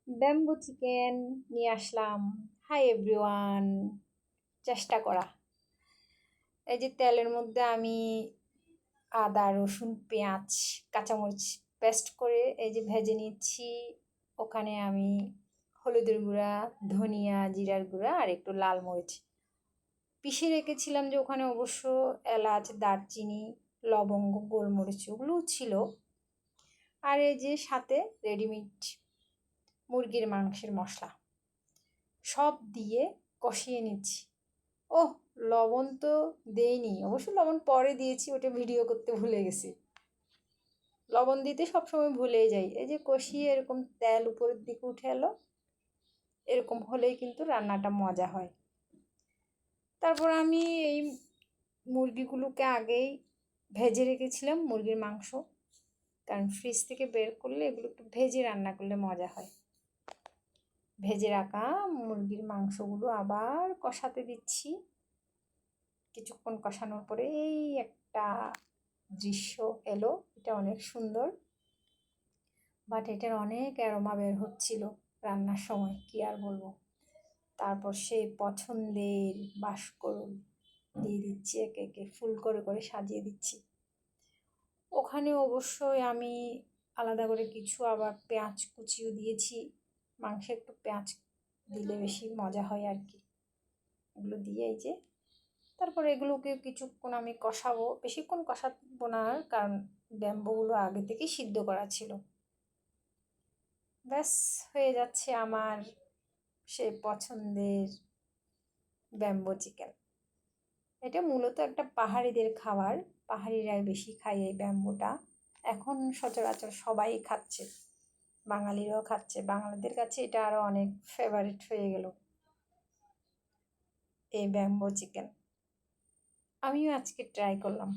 Bamboo chicken নিয়ে আসলাম। Hi everyone, চেষ্টা করা। এই যে তেলের মধ্যে আমি আদা রসুন পেঁয়াজ কাঁচামরিচ পেস্ট করে এই যে ভেজে নিচ্ছি। ওখানে আমি হলুদের গুঁড়া, ধনিয়া, জিরার গুঁড়া আর একটু লাল মরিচ পিষে রেখেছিলাম, যে ওখানে অবশ্য এলাচ, দারচিনি, লবঙ্গ, গোলমরিচ ওগুলোও ছিল। আর এই যে সাথে রেডিমেড মুরগির মাংসের মশলা সব দিয়ে কষিয়ে নিচ্ছি। ওহ, লবণ তো দেইনি, অবশ্য লবণ পরে দিয়েছি, ওটা ভিডিও করতে ভুলে গেছি। লবণ দিতে সবসময় ভুলেই যাই। এই যে কষিয়ে এরকম তেল উপরের দিকে উঠে এলো, এরকম হলেই কিন্তু রান্নাটা মজা হয়। তারপর আমি এই মুরগিগুলোকে আগেই ভেজে রেখেছিলাম, মুরগির মাংস, কারণ ফ্রিজ থেকে বের করলে এগুলো একটু ভেজে রান্না করলে মজা হয়। ভেজে রাখা মুরগির মাংসগুলো আবার কষাতে দিচ্ছি। কিছুক্ষণ কষানোর পরে এই একটা দৃশ্য এলো, এটা অনেক সুন্দর, বাট এটার অনেক অ্যারোমা বের হচ্ছিল রান্নার সময়, কি আর বলবো। তারপর সেই পছন্দের বাঁশকরুল দিয়ে দিচ্ছি, একে একে ফুল করে করে সাজিয়ে দিচ্ছি। ওখানে অবশ্যই আমি আলাদা করে কিছু আবার পেঁয়াজ কুচিও দিয়েছি। মাংসে একটু পেঁয়াজ দিলে বেশি মজা হয় আর কি। এগুলো দিয়ে এই যে তারপর এগুলোকে কিছুক্ষণ আমি কষাবো, বেশিক্ষণ কষাবো না, কারণ ব্যাম্বুগুলো আগে থেকেই সিদ্ধ করা ছিল। ব্যাস হয়ে যাচ্ছে আমার সে পছন্দের ব্যাম্বো চিকেন। এটা মূলত একটা পাহাড়িদের খাবার, পাহাড়িরাই বেশি খায় এই ব্যাম্বুটা। এখন সচরাচর সবাই খাচ্ছে, বাঙালিরাও খাচ্ছে, বাঙালিদের কাছে এটা আরও অনেক ফেভারিট হয়ে গেল এই ব্যাম্বো চিকেন। আমিও আজকে ট্রাই করলাম।